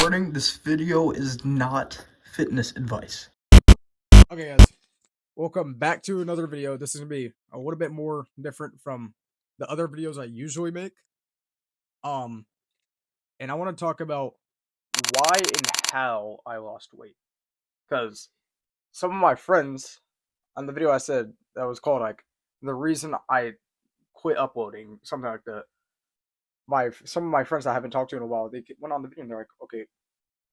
Warning, this video is not fitness advice. Okay, guys, welcome back to another video. This is gonna be a little bit more different from the other videos I usually make. Um, and I want to talk about why and how I lost weight. Because some of my friends on the video I said that was called like the reason I quit uploading, something like that. Some of my friends I haven't talked to in a while, they went on the video and they're like, okay,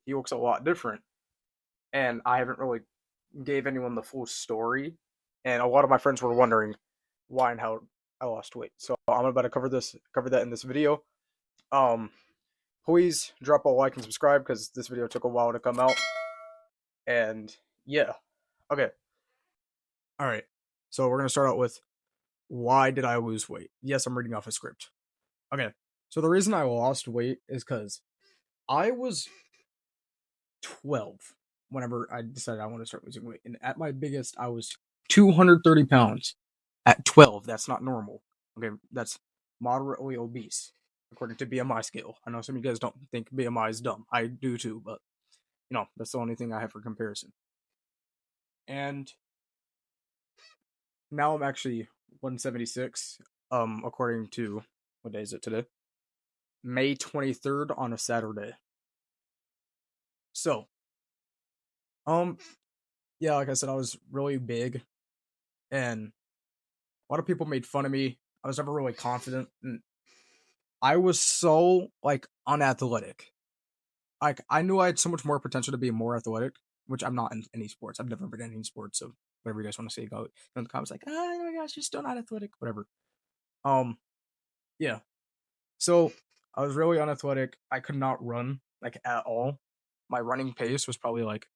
he looks a lot different, and I haven't really gave anyone the full story, and a lot of my friends were wondering why and how I lost weight. So I'm about to cover that in this video. Um, Please drop a like and subscribe because this video took a while to come out. And yeah, okay, all right. So we're gonna start out with why did I lose weight? Yes, I'm reading off a script. Okay, so the reason I lost weight is because I was 12 whenever I decided I want to start losing weight, and at my biggest, I was 230 pounds. At 12, that's not normal. Okay, that's moderately obese, according to BMI scale. I know some of you guys don't think BMI is dumb. I do too, but that's the only thing I have for comparison. And now I'm actually 176, according to what day is it today? May 23rd on a Saturday. So, um, yeah, like I said, I was really big, and a lot of people made fun of me. I was never really confident, and I was so like unathletic. Like I knew I had so much more potential to be more athletic, which I'm not in any sports. I've never been in any sports, so whatever you guys want to say, go in the comments. Like, oh my gosh, you're still not athletic, whatever. Um, yeah. So I was really unathletic. I could not run like at all. My running pace was probably like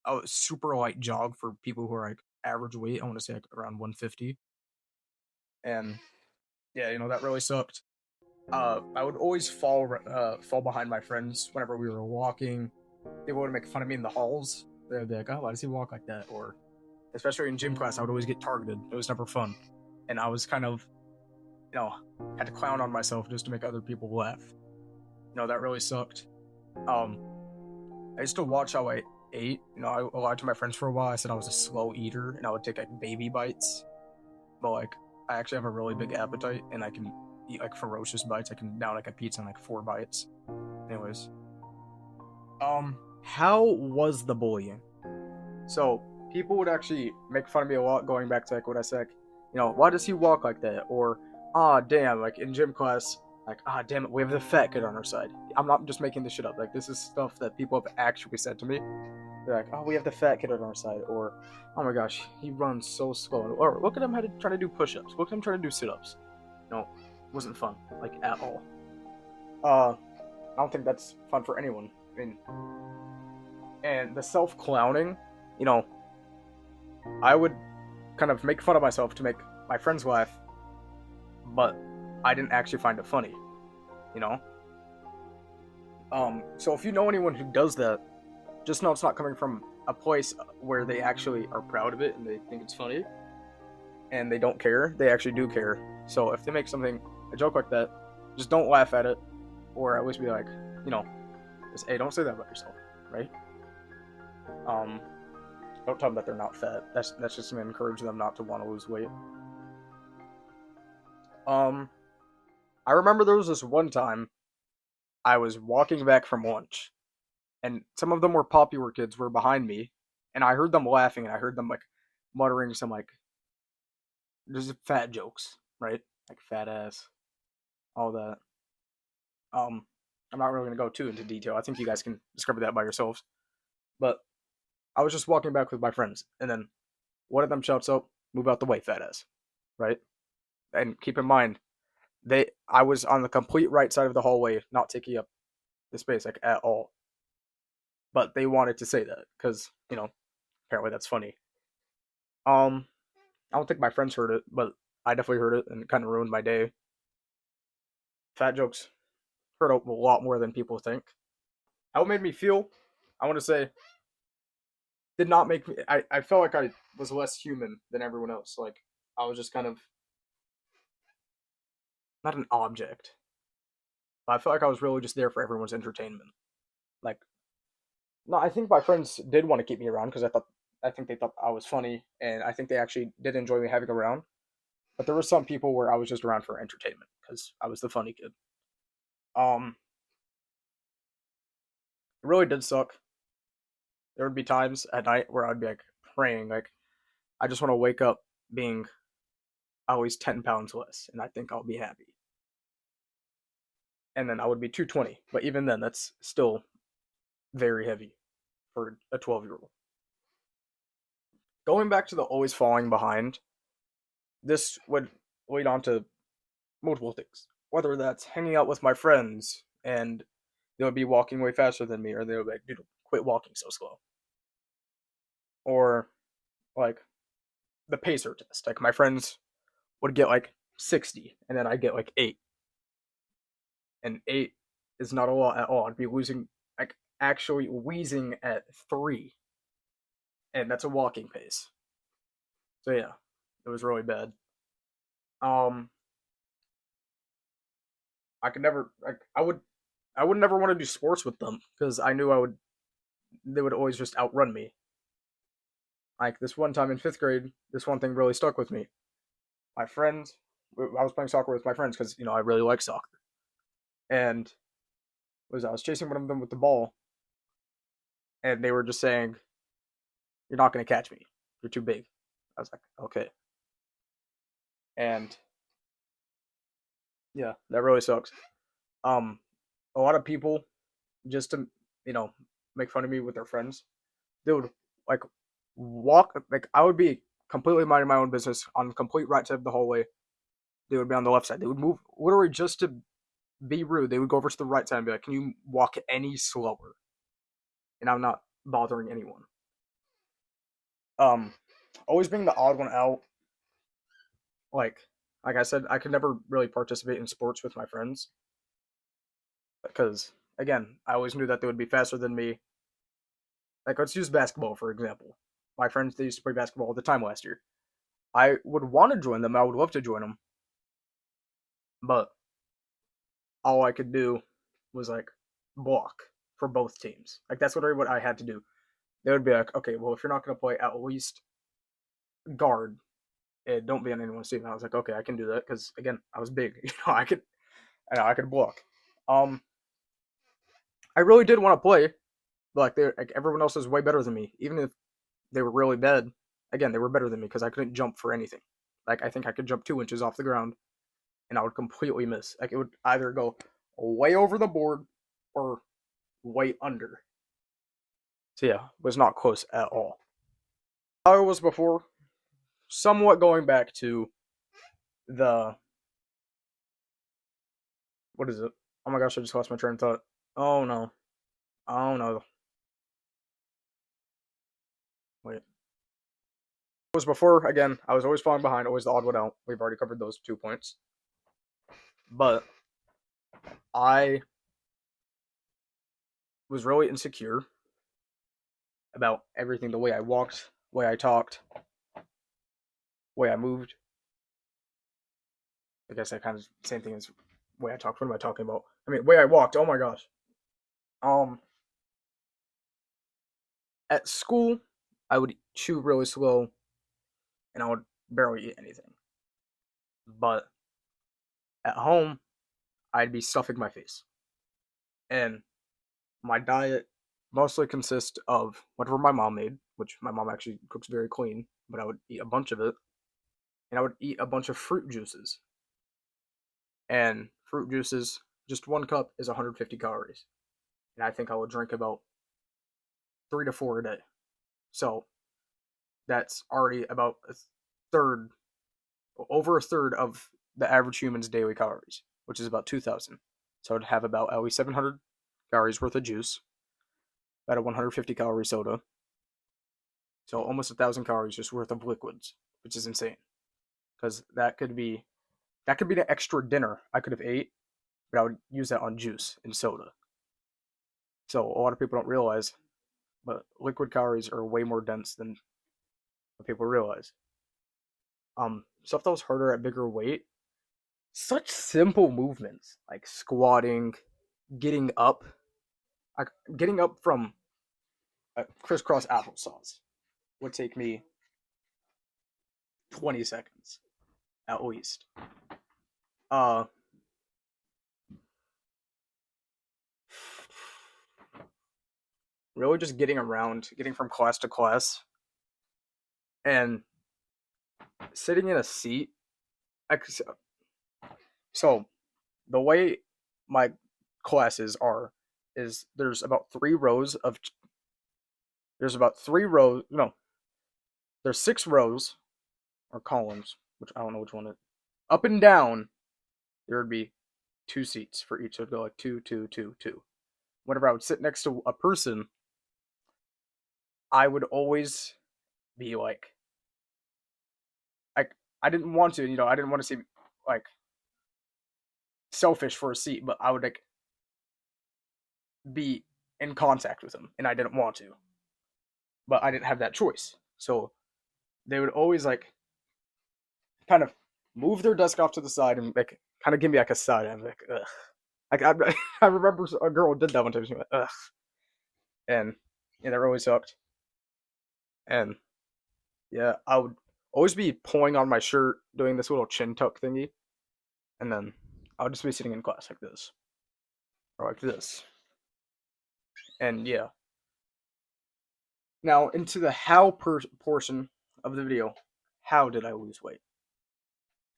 a super light jog for people who are like average weight. I want to say like around 150, and yeah, that really sucked. I would always fall behind my friends whenever we were walking. They would make fun of me in the halls. They'd be like, "Oh, why does he walk like that?" Or especially in gym class, I would always get targeted. It was never fun, and I was kind of, you know, had to clown on myself just to make other people laugh. That really sucked. Um, I used to watch how I ate. I lied to my friends for a while. I said I was a slow eater, and I would take like baby bites. But like, I actually have a really big appetite, and I can eat like ferocious bites. I can down like a pizza in like 4 bites. Anyways, how was the bullying? So people would actually make fun of me a lot, going back to like what I said. Why does he walk like that? Or, ah, damn, like in gym class, like, ah, damn it, we have the fat kid on our side. I'm not just making this shit up. Like, this is stuff that people have actually said to me. They're like, oh, we have the fat kid on our side. Or, oh my gosh, he runs so slow. Or, look at him trying to do push ups. Look at him trying to do sit ups. It wasn't fun, like, at all. I don't think that's fun for anyone. I mean, and the self clowning, you know, I would kind of make fun of myself to make my friends laugh, but I didn't actually find it funny, you know? So if you know anyone who does that, just know it's not coming from a place where they actually are proud of it and they think it's funny and they don't care. They actually do care. So if they make a joke like that, just don't laugh at it, or at least be like, you know, just, hey, don't say that about yourself, right? Um, don't tell them that they're not fat. That's just gonna encourage them not to want to lose weight. Um, I remember there was this one time I was walking back from lunch, and some of them were popular kids were behind me, and I heard them laughing, and I heard them like muttering some like there's fat jokes, right? Like fat ass, all that. Um, I'm not really gonna go too into detail. I think you guys can discover that by yourselves. But I was just walking back with my friends, and then one of them shouts out, "Move out the way, fat ass!" Right? And keep in mind, I was on the complete right side of the hallway, not taking up the space like at all. But they wanted to say that because apparently that's funny. I don't think my friends heard it, but I definitely heard it, and it kind of ruined my day. Fat jokes hurt a lot more than people think. How it made me feel, I want to say, did not make me. I felt like I was less human than everyone else. Like I was just kind of not an object, but I felt like I was really just there for everyone's entertainment. like, no, I think my friends did want to keep me around because I think they thought I was funny, and I think they actually did enjoy me having around. But there were some people where I was just around for entertainment because I was the funny kid. Um, it really did suck. There would be times at night where I'd be like praying, like I just want to wake up being always 10 pounds less, and I think I'll be happy. And then I would be 220, but even then, that's still very heavy for a 12-year-old. Going back to the always falling behind, this would lead on to multiple things. Whether that's hanging out with my friends and they would be walking way faster than me, or they would be like, dude, quit walking so slow. Or like the pacer test. Like my friends would get like 60, and then I'd get like 8. And 8 is not a lot at all. I'd be losing, like actually wheezing at 3. And that's a walking pace. So yeah, it was really bad. Um, I could never like I would never want to do sports with them because I knew they would always just outrun me. Like this one time in 5th grade, this one thing really stuck with me. My friends, I was playing soccer with my friends because I really like soccer, and I was chasing one of them with the ball, and they were just saying, "You're not going to catch me. You're too big." I was like, "Okay," and yeah, that really sucks. Um, a lot of people just to you know make fun of me with their friends, they would like walk like I would be completely minding my own business on the complete right side of the hallway. They would be on the left side. They would move literally just to be rude. They would go over to the right side and be like, "Can you walk any slower?" And I'm not bothering anyone. Um, always being the odd one out. Like like I said, I could never really participate in sports with my friends because again, I always knew that they would be faster than me. Like let's use basketball for example. My friends they used to play basketball all the time last year. I would want to join them. I would love to join them, but all I could do was like block for both teams. Like that's what I had to do. They would be like, okay, well if you're not going to play, at least guard. And don't be on anyone's team. And I was like, okay, I can do that because again, I was big. I could block. Um, I really did want to play, but like everyone else is way better than me. Even if they were really bad, again, they were better than me because I couldn't jump for anything. Like I think I could jump 2 inches off the ground, and I would completely miss. Like it would either go way over the board or way under. So yeah, was not close at all. I was before, somewhat going back to the what is it? Oh my gosh, I just lost my train of thought. Oh no. Oh no. Wait. It was before again, I was always falling behind, always the odd one out. We've already covered those 2 points. But I was really insecure about everything, the way I walked, way I talked, way I moved. I guess that kind of same thing as way I talked. What am I talking about? I mean, way I walked. Oh my gosh. Um, at school, I would chew really slow, and I would barely eat anything. But at home, I'd be stuffing my face, and my diet mostly consists of whatever my mom made, which my mom actually cooks very clean. But I would eat a bunch of it, and I would eat a bunch of fruit juices. And fruit juices, just 1 cup is 150 calories, and I think I would drink about 3 to 4 a day. So that's already about a third, over a third of the average human's daily calories, which is about 2,000. So I'd have about at least 700 calories worth of juice, about a 150 calorie soda. So almost 1,000 calories just worth of liquids, which is insane. Because that could be the extra dinner I could have ate, but I would use that on juice and soda. So a lot of people don't realize, but liquid calories are way more dense than what people realize. Stuff that was harder at bigger weight, such simple movements like squatting, getting up. like getting up from crisscross applesauce would take me 20 seconds at least. Uh, really just getting around, getting from class to class, and sitting in a seat. So the way my classes are is there's about 3 rows of no, there's 6 rows or columns, which I don't know which one it. Up and down, there would be 2 seats for each. So it'd go like two, two, two, two. Whenever I would sit next to a person, I would always be like, I didn't want to, I didn't want to seem like selfish for a seat, but I would like be in contact with them, and I didn't want to, but I didn't have that choice. So they would always like kind of move their desk off to the side and like kind of give me like a side. I'm like, ugh. Like I remember a girl did that one time. She went, ugh, and yeah, that really sucked. And yeah, I would always be pulling on my shirt, doing this little chin tuck thingy, and then I would just be sitting in class like this or like this. And yeah. Now into the how portion of the video. How did I lose weight?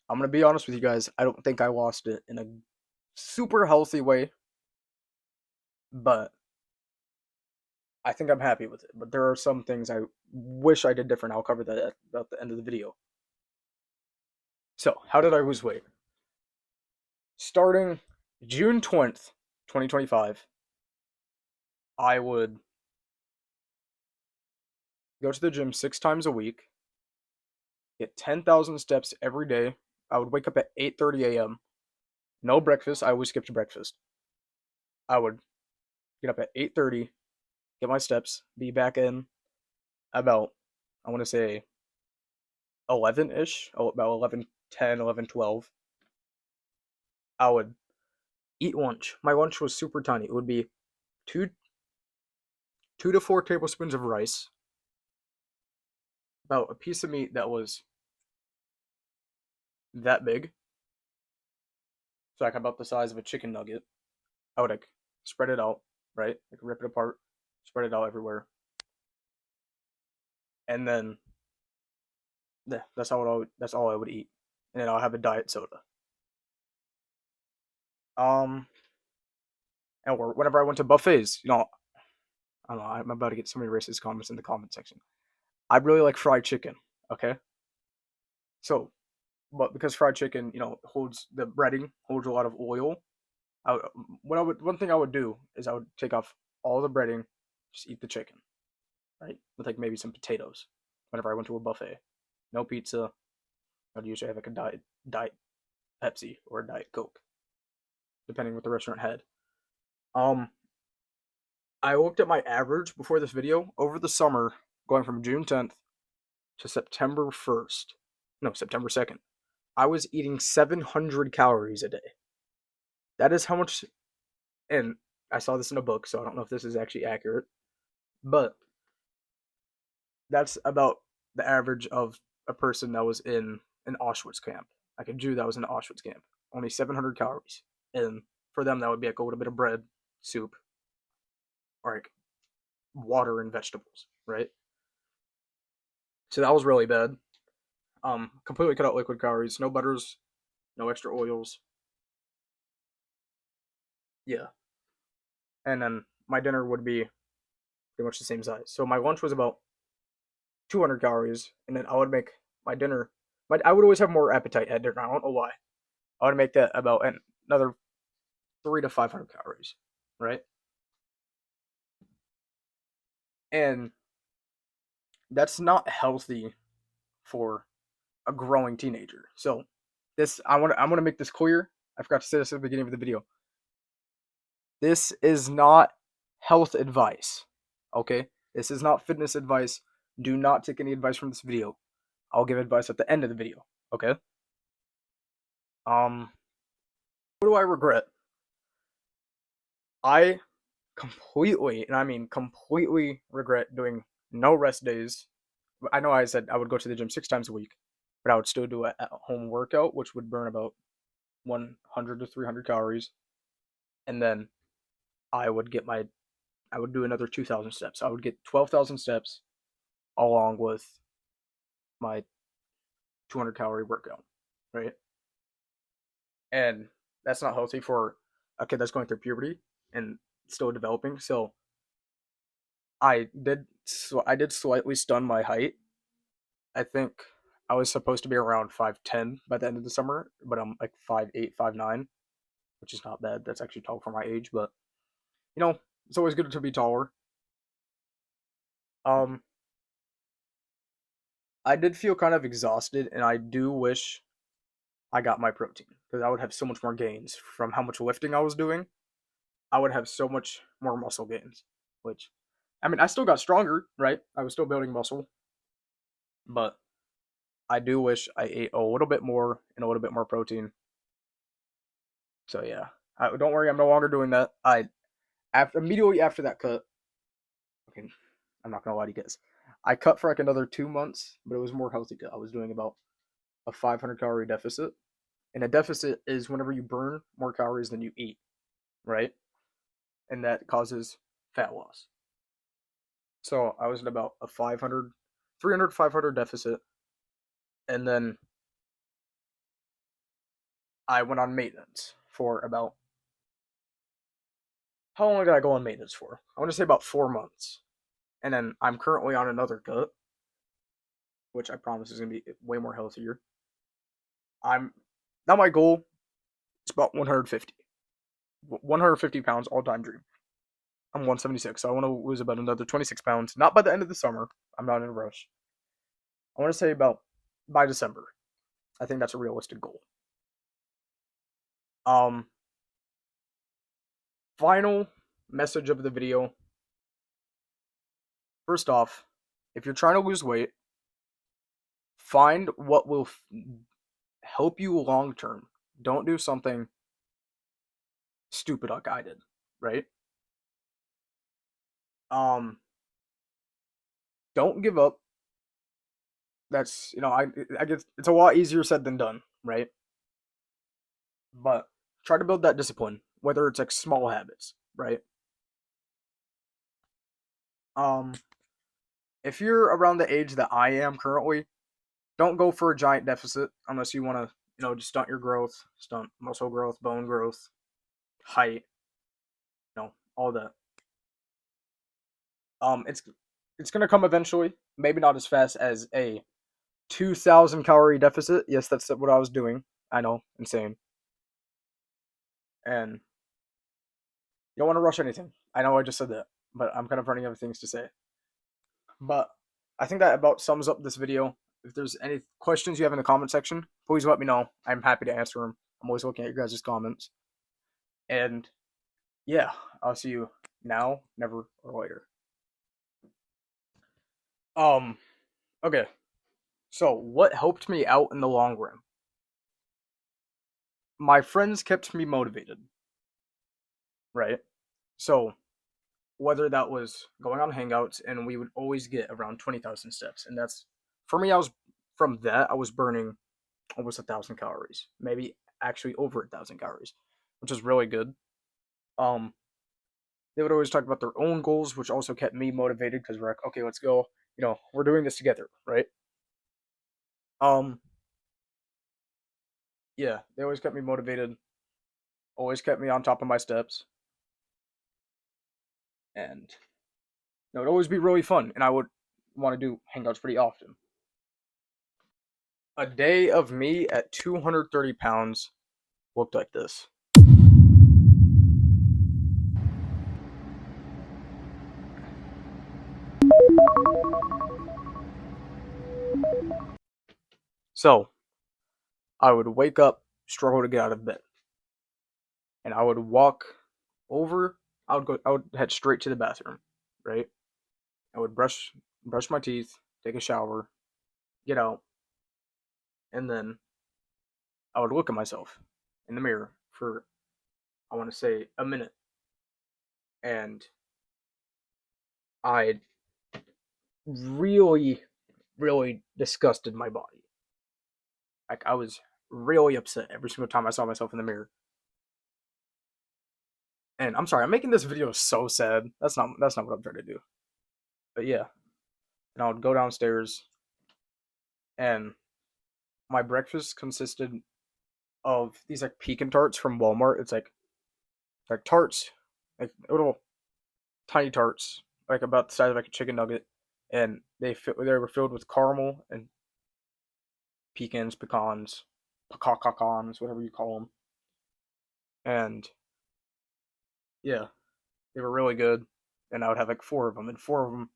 I'm gonna be honest with you guys. I don't think I lost it in a super healthy way, but I think I'm happy with it. But there are some things I wish I did different. I'll cover that at about the end of the video. So, how did I lose weight? Starting June 20th, 2025, I would go to the gym 6 times a week, get 10,000 steps every day. I would wake up at 8:30 a.m. No breakfast. I always skipped breakfast. I would get up at 8:30, get my steps, be back in about, I want to say 11-ish, about 11:10, 11:12. I would eat lunch. My lunch was super tiny. It would be two 2 to 4 tablespoons of rice, about a piece of meat that was that big, so like about the size of a chicken nugget. I would like spread it out, right? Like rip it apart, spread it out everywhere, and then yeah, that's all I would eat, and then I'll have a diet soda. Um, and whenever I went to buffets, I don't know. I'm about to get so many racist comments in the comment section. I really like fried chicken. Okay, so but because fried chicken, holds the breading holds a lot of oil. One thing I would do is I would take off all the breading, just eat the chicken, right, with like maybe some potatoes. Whenever I went to a buffet, no pizza. I'd usually have like a diet Pepsi or a diet Coke, depending what the restaurant had. Um, I looked at my average before this video over the summer, going from June 10th to September 1st. No, September 2nd. I was eating 700 calories a day. That is how much, and I saw this in a book, so I don't know if this is actually accurate, but that's about the average of a person that was in an Auschwitz camp. Like a Jew that was in an Auschwitz camp. Only 700 calories. And for them, that would be like a little bit of bread, soup, or like water and vegetables, right? So that was really bad. Completely cut out liquid calories, no butters, no extra oils. Yeah. And then my dinner would be pretty much the same size. So my lunch was about 200 calories, and then I would make my dinner. I would always have more appetite at dinner. I don't know why. I would make that about another 300 to 500 calories, right? And that's not healthy for a growing teenager. So I want to make this clear. I forgot to say this at the beginning of the video. This is not health advice. Okay? This is not fitness advice. Do not take any advice from this video. I'll give advice at the end of the video. Okay? What do I regret? I completely, and I mean completely, regret doing no rest days. I know I said I would go to the gym 6 times a week, but I would still do a at home workout, which would burn about 100 to 300 calories, and then I would get my I would do another 2,000 steps. I would get 12,000 steps along with my 200-calorie workout, right? And that's not healthy for a kid that's going through puberty and still developing. So I did slightly stun my height. I think I was supposed to be around 5'10" by the end of the summer, but I'm like 5'8", 5'9", which is not bad. That's actually tall for my age, but you know, it's always good to be taller. Um, I did feel kind of exhausted, and I do wish I got my protein because I would have so much more gains from how much lifting I was doing. I would have so much more muscle gains, which I mean, I still got stronger, right? I was still building muscle, but I do wish I ate a little bit more and a little bit more protein. So yeah, don't worry, I'm no longer doing that. Immediately after that cut, okay, I'm not gonna lie to you guys. I cut for like another 2 months, but it was more healthy cut. I was doing about a 500 calorie deficit, and a deficit is whenever you burn more calories than you eat, right? And that causes fat loss. So I was at about a 500, 300, 500 deficit, and then I went on maintenance for about, how long did I go on maintenance for? I want to say about 4 months. And then I'm currently on another gut, which I promise is going to be way more healthier. I'm Now my goal is about 150. 150 pounds all time dream. I'm 176, so I want to lose about another 26 pounds. Not by the end of the summer. I'm not in a rush. I want to say about by December. I think that's a realistic goal. Um, Final message of the video. First off, if you're trying to lose weight, find what will help you long term. Don't do something stupid like I did, right? Um, don't give up. That's I guess it's a lot easier said than done, right? But try to build that discipline, whether it's like small habits, right? Um, if you're around the age that I am currently, don't go for a giant deficit unless you want to, just stunt your growth, stunt muscle growth, bone growth, height, all that. It's gonna come eventually. Maybe not as fast as a 2,000 calorie deficit. Yes, that's what I was doing. I know, insane. And you don't want to rush anything. I know I just said that, but I'm kind of running out of things to say. But I think that about sums up this video. If there's any questions you have in the comment section, please let me know. I'm happy to answer them. I'm always looking at your guys' comments. And yeah, I'll see you now, never, or later. Um, okay. So what helped me out in the long run? My friends kept me motivated, right? So whether that was going on hangouts and we would always get around 20,000 steps, and that's for me. I was burning almost 1,000 calories, maybe actually over 1,000 calories, which is really good. Um, they would always talk about their own goals, which also kept me motivated because we're like, okay, let's go. We're doing this together, right? Um, yeah, they always kept me motivated, always kept me on top of my steps, and it would always be really fun. And I would want to do hangouts pretty often. A day of me at 230 pounds looked like this. So I would wake up, struggle to get out of bed, and I would walk over. I would head straight to the bathroom, right? I would brush my teeth, take a shower, get out, and then I would look at myself in the mirror for, I want to say, a minute. and I really, really disgusted my body. Like, I was really upset every single time I saw myself in the mirror. And I'm sorry, I'm making this video so sad. That's not what I'm trying to do. But yeah, and I would go downstairs, and my breakfast consisted of these like pecan tarts from Walmart. It's like tarts, like little tiny tarts, like about the size of like a chicken nugget, and they were filled with caramel and pecans, whatever you call them, and yeah, they were really good. And I would have like four of them, and four of them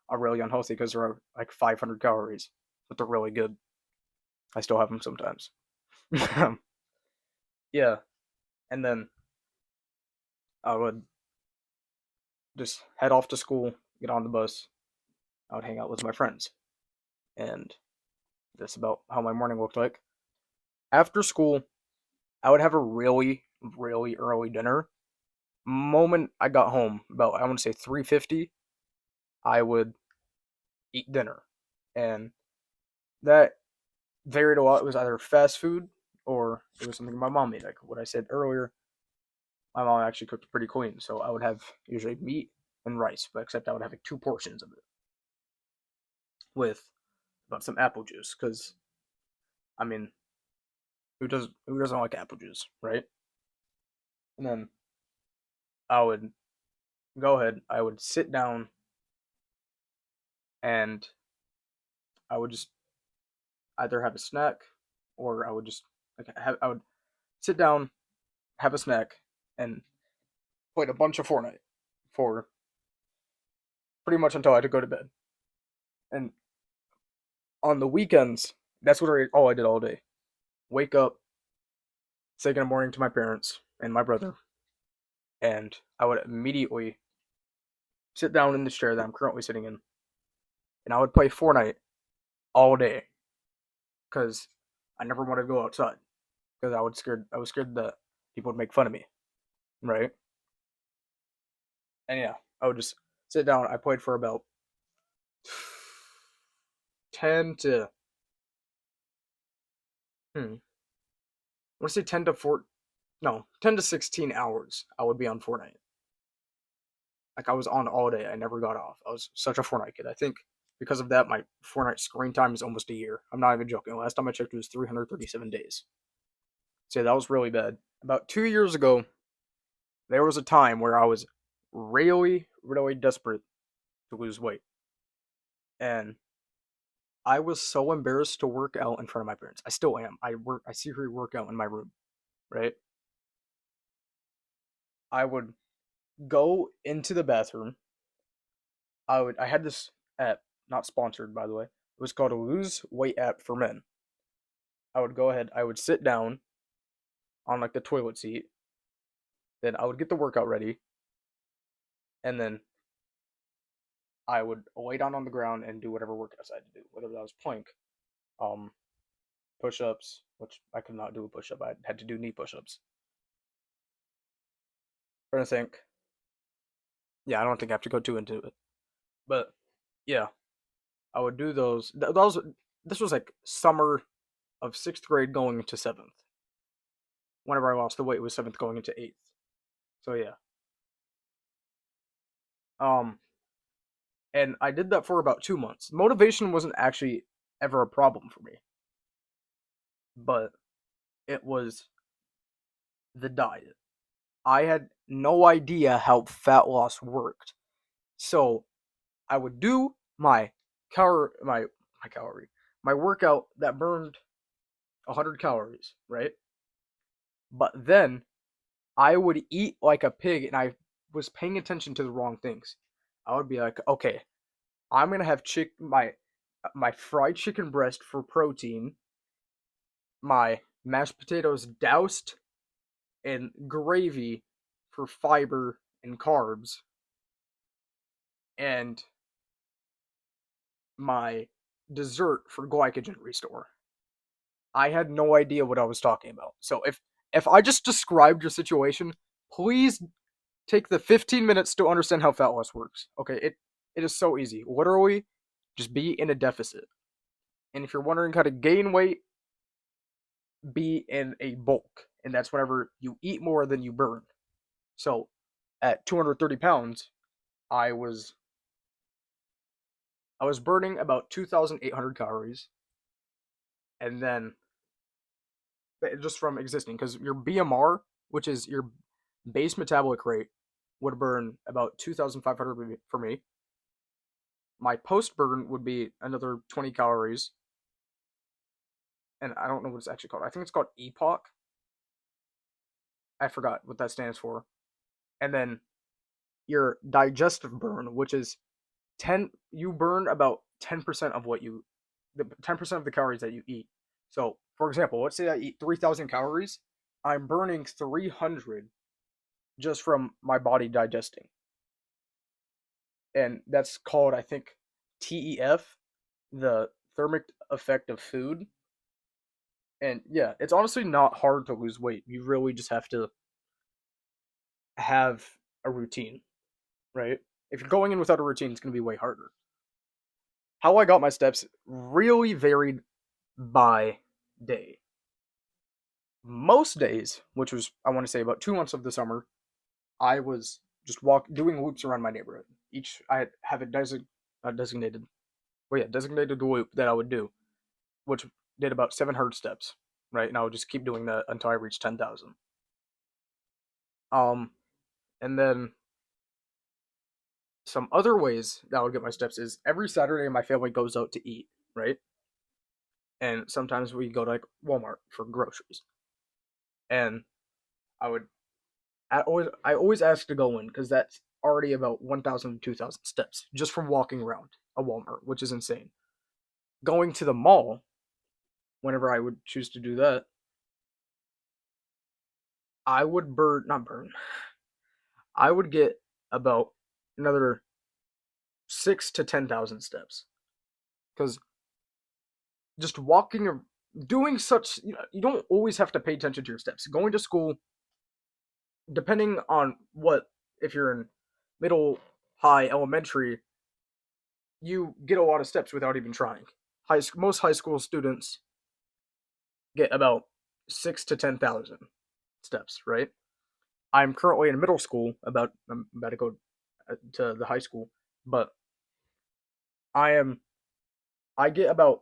are really unhealthy because they're like 500 calories, but they're really good. I still have them sometimes. Yeah, and then I would just head off to school, get on the bus. I would hang out with my friends, and that's about how my morning looked like. After school, I would have a really, really early dinner. Moment I got home, about I want to say 3:50, I would eat dinner, and that varied a lot. It was either fast food or it was something my mom made. Like what I said earlier, my mom actually cooked pretty clean, so I would have usually meat and rice, but except I would have like two portions of it with about some apple juice, because I mean, who doesn't like apple juice, right? And then I would go ahead, I would sit down, and I would just either have a snack, or I would just I would sit down, have a snack, and played a bunch of Fortnite for pretty much until I had to go to bed. And on the weekends, that's all I did all day. Wake up, say good morning to my parents and my brother, and I would immediately sit down in this chair that I'm currently sitting in, and I would play Fortnite all day because I never wanted to go outside because I was scared that people would make fun of me, right? And yeah, I would just sit down. I played for about 10 to I want to say 10 to 4 no, 10 to 16 hours I would be on Fortnite. Like I was on all day. I never got off. I was such a Fortnite kid. I think because of that, my Fortnite screen time is almost a year. I'm not even joking. Last time I checked, it was 337 days. So yeah, that was really bad. About 2 years ago, there was a time where I was really, really desperate to lose weight. And I was so embarrassed to work out in front of my parents. I still am. I see her work out in my room, right? I would go into the bathroom. I had this app, not sponsored by the way. It was called a Lose Weight app for men. I would go ahead, I would sit down on like the toilet seat, then I would get the workout ready, and then I would lay down on the ground and do whatever workouts I had to do, whether that was plank, um, push-ups, which I could not do a push-up. I had to do knee push-ups. Trying to think. Yeah, I don't think I have to go too into it, but yeah, I would do those. Those this was like summer of sixth grade going into seventh. Whenever I lost the weight, it was seventh going into eighth. So yeah, um, and I did that for about 2 months. Motivation wasn't actually ever a problem for me, but it was the diet. I had no idea how fat loss worked. So I would do my calorie my workout that burned 100 calories, right? But then I would eat like a pig, and I was paying attention to the wrong things. I would be like, okay, I'm gonna have my fried chicken breast for protein, my mashed potatoes doused in gravy for fiber and carbs, and my dessert for glycogen restore. I had no idea what I was talking about. So if I just described your situation, please take the 15 minutes to understand how fat loss works. Okay, it is so easy. Literally, just be in a deficit. And if you're wondering how to gain weight, be in a bulk. And that's whenever you eat more than you burn. So at 230 pounds, I was burning about 2,800 calories, and then just from existing, because your BMR, which is your base metabolic rate, would burn about 2,500 for me. My post burn would be another 20 calories, and I don't know what it's actually called. I think it's called EPOC. I forgot what that stands for. And then your digestive burn, which is you burn about 10% of the 10% of the calories that you eat. So, for example, let's say I eat 3,000 calories, I'm burning 300 just from my body digesting. And that's called, I think, TEF, the thermic effect of food. And yeah, it's honestly not hard to lose weight. You really just have to have a routine, right? If you're going in without a routine, it's going to be way harder. How I got my steps really varied by day. Most days, which was, I want to say, about 2 months of the summer, I was just doing loops around my neighborhood. I have a designated loop that I would do, which did about 700 steps, right? And I would just keep doing that until I reached 10,000. And then some other ways that I would get my steps is every Saturday my family goes out to eat, right? And sometimes we go to like Walmart for groceries. And I would I always ask to go in because that's already about 1,000 to 2,000 steps just from walking around a Walmart, which is insane. Going to the mall, whenever I would choose to do that, I would not burn. I would get about another 6 to 10,000 steps because just walking, doing such, you don't always have to pay attention to your steps. Going to school, depending on if you're in middle, high, elementary, you get a lot of steps without even trying. Most high school students get about 6 to 10,000 steps, right? I'm currently in middle school. I'm about to go to the high school, but I get about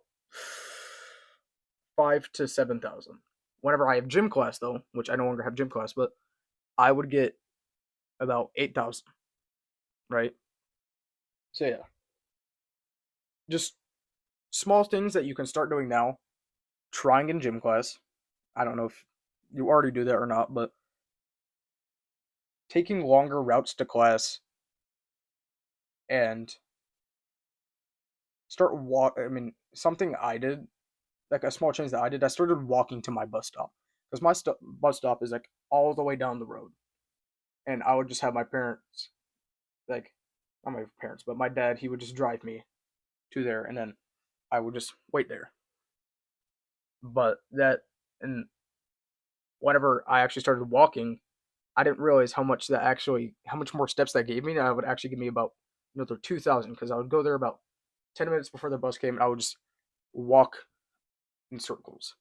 5 to 7,000. Whenever I have gym class, though, which I no longer have gym class, but I would get about 8,000, right? So yeah, just small things that you can start doing now. Trying in gym class. I don't know if you already do that or not, but taking longer routes to class and something I did, like a small change that I did, I started walking to my bus stop because my bus stop is like all the way down the road, and I would just have my parents, like, not my parents, but my dad, he would just drive me to there, and then I would just wait there. But and whenever I actually started walking, I didn't realize how much more steps that gave me. And I would actually give me about another 2,000 because I would go there about 10 minutes before the bus came, and I would just walk in circles.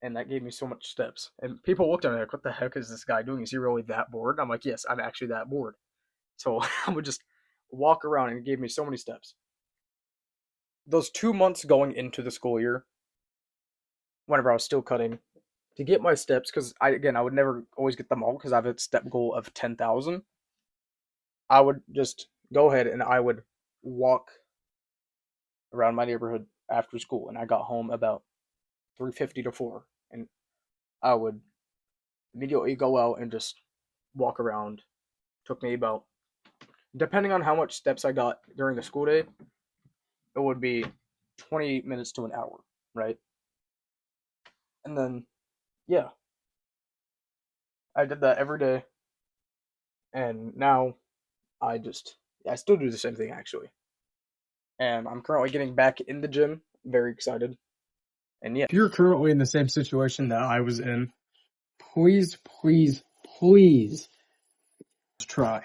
And that gave me so much steps. And people looked at me like, what the heck is this guy doing? Is he really that bored? I'm like, yes, I'm actually that bored. So I would just walk around, and it gave me so many steps. Those 2 months going into the school year, whenever I was still cutting, to get my steps, because I would never always get them all because I have a step goal of 10,000. I would just go ahead and I would walk around my neighborhood after school, and I got home about 3:50 to 4, and I would immediately go out and just walk around. Took me about, depending on how much steps I got during the school day, it would be 20 minutes to an hour, right? And then, yeah, I did that every day, and now I still do the same thing actually. And I'm currently getting back in the gym. Very excited. And yeah, If you're currently in the same situation that I was in, please, please, please try.